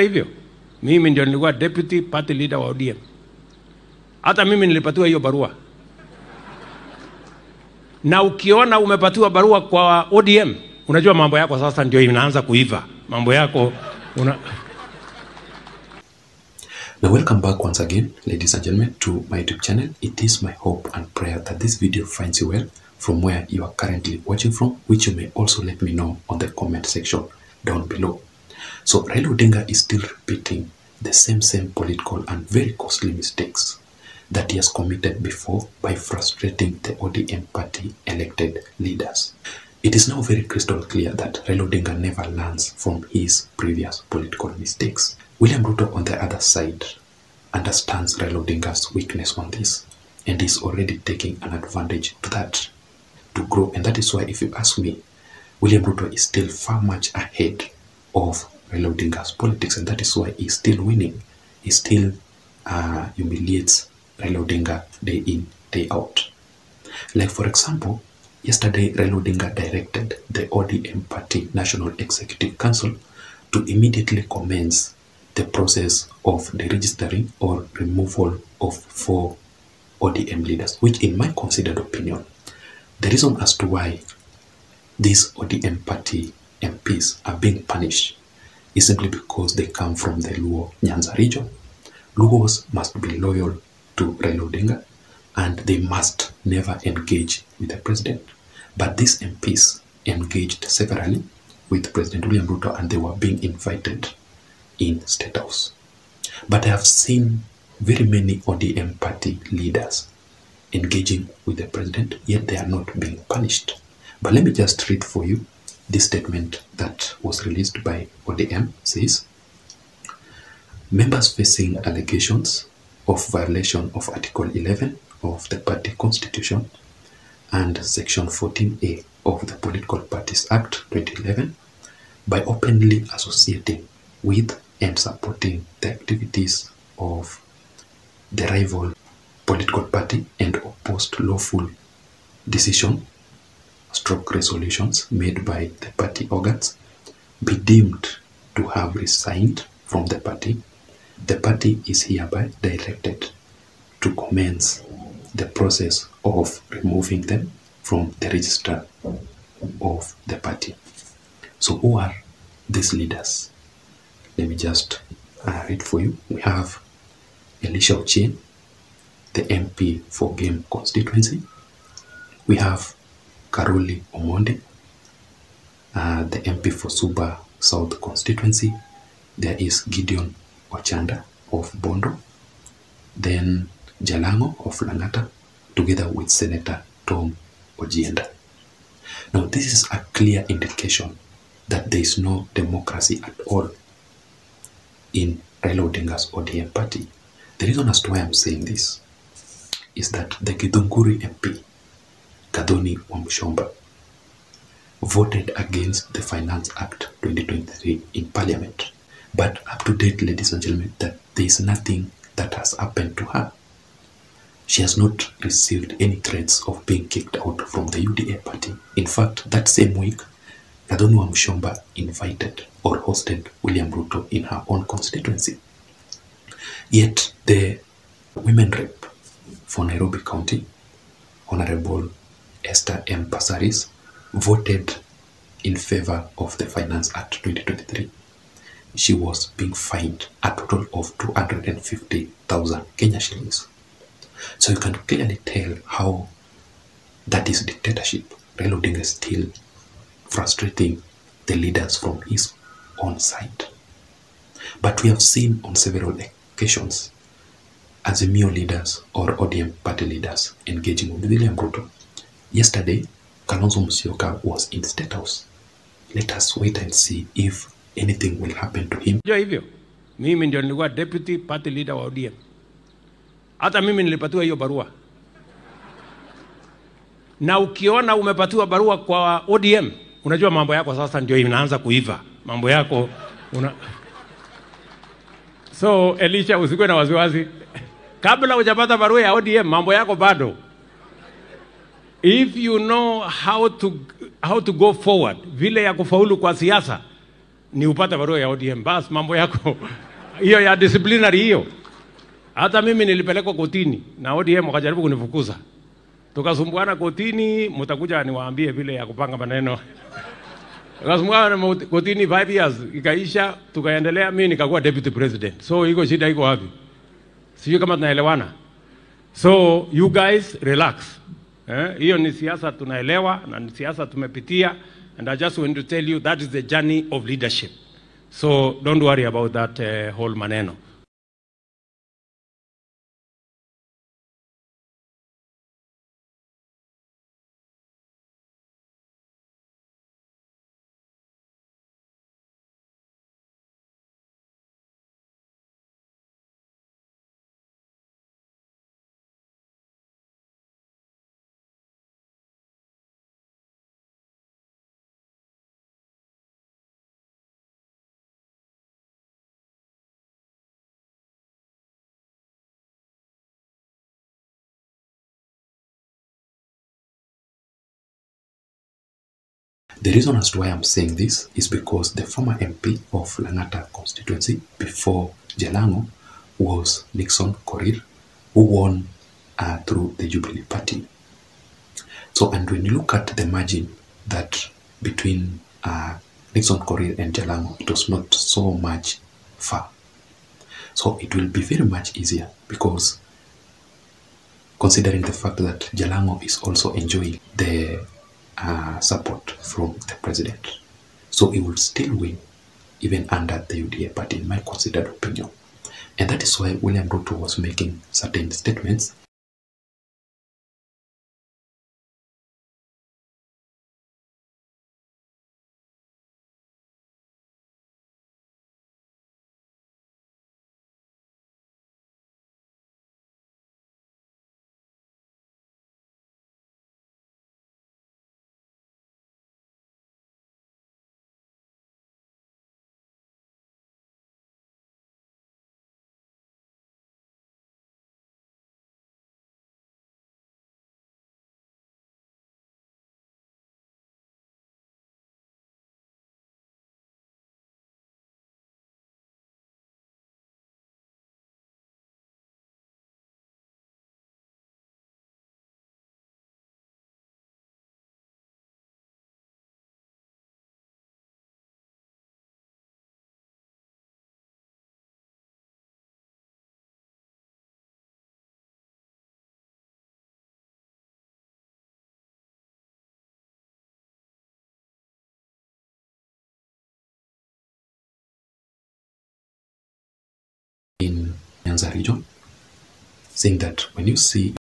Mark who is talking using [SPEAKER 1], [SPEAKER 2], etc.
[SPEAKER 1] Hivyo mimi ndio nilikuwa deputy party leader wa ODM. Hata mimi nilipatiwa hiyo barua. Na ukiona umepatiwa barua kwa ODM, unajua mambo yako sasa ndio inaanza kuiva. Mambo yako
[SPEAKER 2] Now welcome back once again, ladies and gentlemen, to my YouTube channel. It is my hope and prayer that this video finds you well from where you are currently watching from, which you may also let me know on the comment section down below. So Raila Odinga is still repeating the same political and very costly mistakes that he has committed before by frustrating the ODM party elected leaders. It is now very crystal clear that Raila Odinga never learns from his previous political mistakes. William Ruto, on the other side, understands Raila Odinga's weakness on this and is already taking an advantage to that to grow. And that is why, if you ask me, William Ruto is still far much ahead of Raila Odinga's politics, and that is why he's still winning. He still humiliates Raila Odinga day in, day out. Like, for example, yesterday Raila Odinga directed the ODM Party National Executive Council to immediately commence the process of the registering or removal of 4 ODM leaders, which in my considered opinion, the reason as to why these ODM party MPs are being punished is simply because they come from the Luo Nyanza region. Luos must be loyal to Raila Odinga and they must never engage with the president. But these MPs engaged severally with President William Ruto and they were being invited in Statehouse. But I have seen very many ODM party leaders engaging with the president, yet they are not being punished. But let me just read for you this statement that was released by ODM. Says, members facing allegations of violation of Article 11 of the party constitution and Section 14A of the Political Parties Act 2011 by openly associating with and supporting the activities of the rival political party and opposed lawful decision stroke resolutions made by the party organs be deemed to have resigned from the party. The party is hereby directed to commence the process of removing them from the register of the party. So who are these leaders? Let me just read for you. We have Elisha Ochieng, the MP for Game constituency. We have Karoli Omondi, the MP for Suba South constituency. There is Gideon Ochanda of Bondo. Then Jalango of Langata, together with Senator Tom Ojienda. Now, this is a clear indication that there is no democracy at all in Raila Odinga's ODM party. The reason as to why I'm saying this is that the Githunguri MP, Gathoni Wamshomba, voted against the Finance Act 2023 in Parliament. But up to date, ladies and gentlemen, that there is nothing that has happened to her. She has not received any threats of being kicked out from the UDA party. In fact, that same week, Gathoni Wamshomba invited or hosted William Ruto in her own constituency. Yet the women rep for Nairobi County, Honorable Esther M. Passaris, voted in favor of the Finance Act 2023. She was being fined a total of 250,000 Kenya shillings. So you can clearly tell how that is dictatorship. Raila Odinga is still frustrating the leaders from his own side. But we have seen on several occasions Azimio leaders or ODM party leaders engaging with William Ruto. Yesterday, Kalonzo Musyoka was in Statehouse. Let us wait and see if anything will happen to him.
[SPEAKER 1] Hivyo mimi ndio nilikuwa deputy party leader wa ODM. Hata mimi nilipatiwa hiyo barua. Na ukiona umepatiwa barua kwa ODM, unajua mambo yako sasa ndio inaanza kuiva. Mambo yako So Elisha, usikue na wasiwasi. Kabla hujapata barua ya ODM, mambo yako bado. If you know how to go forward, vile ya kufaulu kwa siasa, ni upate barua ya ODM, bas mambo yako hiyo ya disciplinary hiyo. Hata mimi nilipelekwa kotini na ODM wakajaribu kunifukuza, tukasumbuana kotini, mtakuja niwaambie vile ya kupanga maneno. Tukasumbuana kotini 5 years, ikaisha, tukaendelea, mimi nikakuwa deputy president. So iko shida iko wapi? Sijui kama tunaelewana. So you guys relax. Hiyo ni siasa tunaelewa na ni siasa tumepitia, and I just want to tell you that is the journey of leadership. So don't worry about that whole maneno.
[SPEAKER 2] The reason as to why I'm saying this is because the former MP of Langata constituency before Jalango was Nixon Korir, who won through the Jubilee Party. So, and when you look at the margin that between Nixon Korir and Jalango, it was not so much far. So it will be very much easier, because considering the fact that Jalango is also enjoying the support from the president, so he will still win even under the UDA party, in my considered opinion. And that is why William Ruto was making certain statements in Nyanza region, saying that when you see